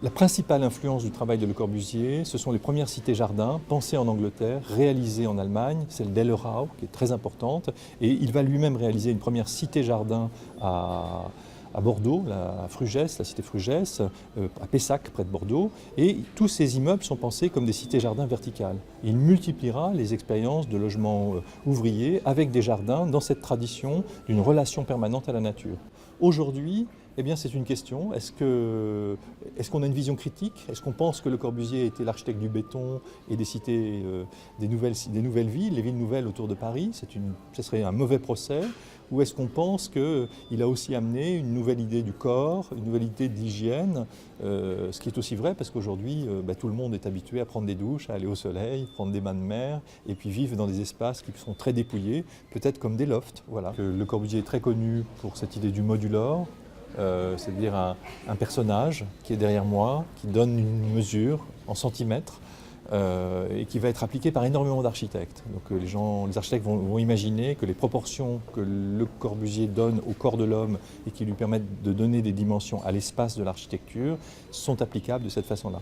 La principale influence du travail de Le Corbusier, ce sont les premières cités-jardins pensées en Angleterre, réalisées en Allemagne, celle d'Ellerau, qui est très importante, et il va lui-même réaliser une première cité-jardin à Bordeaux, à Frugès, la cité Frugès, à Pessac, près de Bordeaux, et tous ces immeubles sont pensés comme des cités-jardins verticales. Il multipliera les expériences de logements ouvriers avec des jardins dans cette tradition d'une relation permanente à la nature. Aujourd'hui, eh bien, c'est une question. Est-ce qu'on a une vision critique? Est-ce qu'on pense que Le Corbusier était l'architecte du béton et des cités, des nouvelles villes, les villes nouvelles autour de Paris? Ce serait un mauvais procès. Ou est-ce qu'on pense qu'il a aussi amené une nouvelle idée du corps, une nouvelle idée de l'hygiène, ce qui est aussi vrai parce qu'aujourd'hui, tout le monde est habitué à prendre des douches, à aller au soleil, prendre des bains de mer et puis vivre dans des espaces qui sont très dépouillés, peut-être comme des lofts. Voilà. Le Corbusier est très connu pour cette idée du modular. C'est-à-dire un personnage qui est derrière moi, qui donne une mesure en centimètres et qui va être appliqué par énormément d'architectes. Donc les architectes vont imaginer que les proportions que Le Corbusier donne au corps de l'homme et qui lui permettent de donner des dimensions à l'espace de l'architecture sont applicables de cette façon-là.